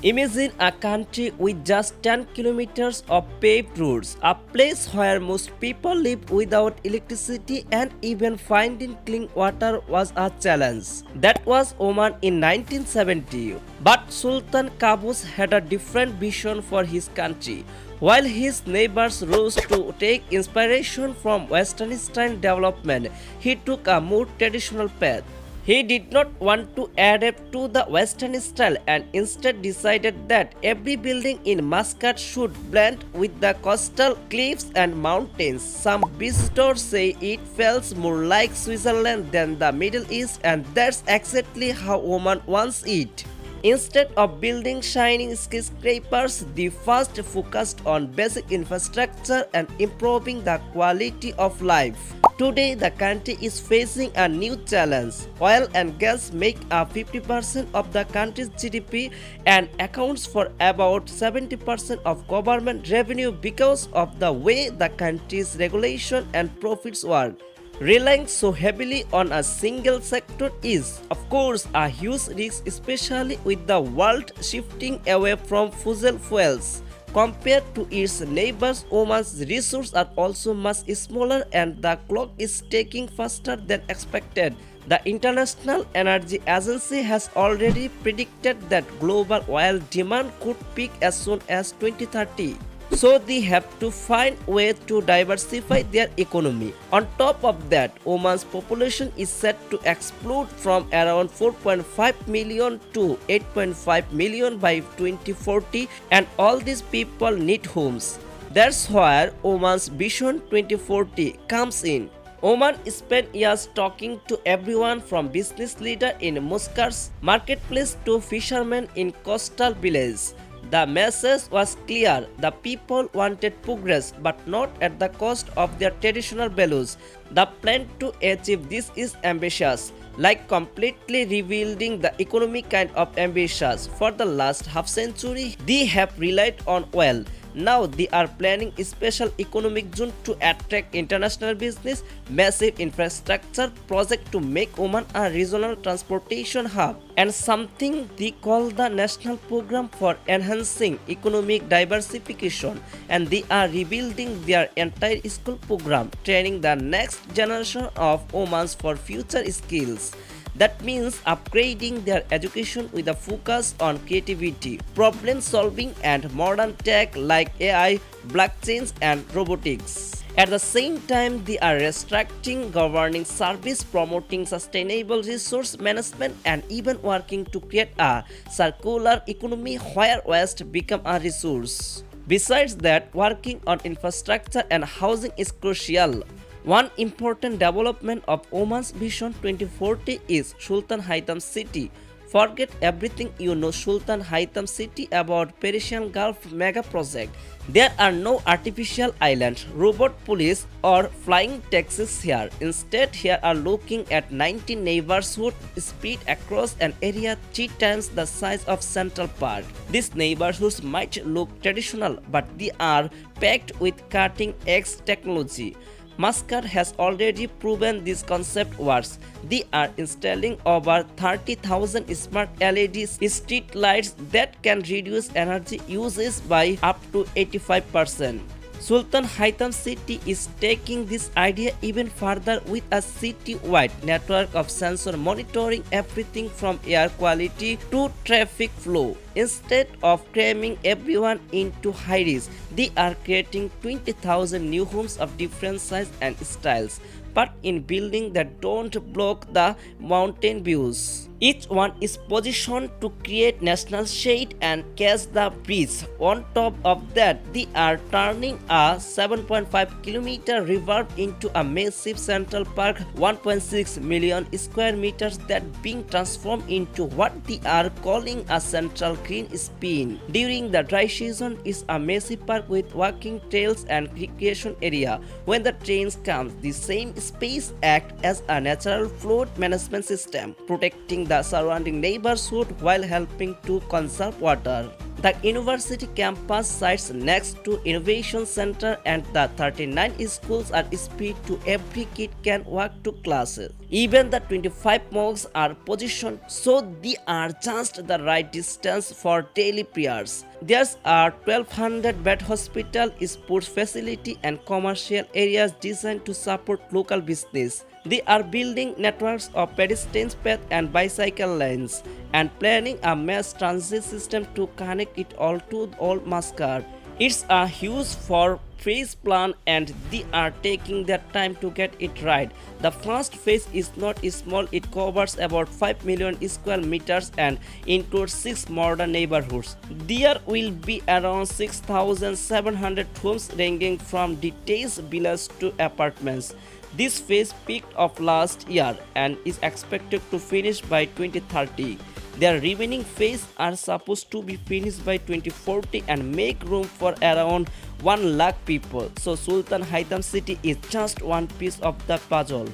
Imagine a country with just 10 kilometers of paved roads, a place where most people live without electricity and even finding clean water was a challenge. That was Oman in 1970. But Sultan Qaboos had a different vision for his country. While his neighbors rose to take inspiration from Western style development, he took a more traditional path. He did not want to adapt to the Western style and instead decided that every building in Muscat should blend with the coastal cliffs and mountains. Some visitors say it feels more like Switzerland than the Middle East, and that's exactly how Oman wants it. Instead of building shining skyscrapers, the first focused on basic infrastructure and improving the quality of life. Today, the country is facing a new challenge. Oil and gas make up 50% of the country's GDP and accounts for about 70% of government revenue because of the way the country's regulation and profits work. Relying so heavily on a single sector is, of course, a huge risk, especially with the world shifting away from fossil fuels. Compared to its neighbors, Oman's resources are also much smaller and the clock is ticking faster than expected. The International Energy Agency has already predicted that global oil demand could peak as soon as 2030. So they have to find ways to diversify their economy. On top of that, Oman's population is set to explode from around 4.5 million to 8.5 million by 2040, and all these people need homes. That's where Oman's Vision 2040 comes in. Oman spent years talking to everyone from business leader in Muscat's marketplace to fishermen in coastal villages. The message was clear. The people wanted progress, but not at the cost of their traditional values. The plan to achieve this is ambitious, like completely rebuilding the economy kind of ambitious. For the last half century, they have relied on oil. Now they are planning a special economic zone to attract international business, massive infrastructure project to make Oman a regional transportation hub, and something they call the National Program for Enhancing Economic Diversification. And they are rebuilding their entire school program, training the next generation of Omans for future skills. That means upgrading their education with a focus on creativity, problem solving, and modern tech like AI, blockchains, and robotics. At the same time, they are restricting governing service, promoting sustainable resource management, and even working to create a circular economy where waste becomes a resource. Besides that, working on infrastructure and housing is crucial. One important development of Oman's Vision 2040 is Sultan Haitham City. Forget everything you know Sultan Haitham City about Persian Gulf mega project. There are no artificial islands, robot police, or flying taxis here. Instead, here are looking at 19 neighborhoods spread across an area 3 times the size of Central Park. These neighborhoods might look traditional, but they are packed with cutting-edge technology. Muscat has already proven this concept works. They are installing over 30,000 smart LED street lights that can reduce energy usage by up to 85%. Sultan Haitham City is taking this idea even further with a city-wide network of sensor monitoring everything from air quality to traffic flow. Instead of cramming everyone into high-rise, they are creating 20,000 new homes of different sizes and styles, but in buildings that don't block the mountain views. Each one is positioned to create natural shade and catch the breeze. On top of that, they are turning a 7.5-kilometer river into a massive central park, 1.6 million square meters that being transformed into what they are calling a central green spin. During the dry season, it's a massive park with walking trails and recreation area. When the trains come, the same space acts as a natural flood management system, protecting the surrounding neighborhood while helping to conserve water. The university campus sits next to Innovation Center and the 39 schools are speed to every kid can walk to classes. Even the 25 mosques are positioned so they are just the right distance for daily prayers. There's a 1200 bed hospital, sports facility and commercial areas designed to support local business. They are building networks of pedestrian paths and bicycle lanes and planning a mass transit system to connect it all to old Muscat. It's a huge for phase plan and they are taking their time to get it right. The first phase is not small, it covers about 5 million square meters and includes 6 modern neighborhoods. There will be around 6,700 homes ranging from detached villas to apartments. This phase peaked of last year and is expected to finish by 2030. Their remaining phases are supposed to be finished by 2040 and make room for around 1 lakh people. So Sultan Haitham city is just one piece of the puzzle.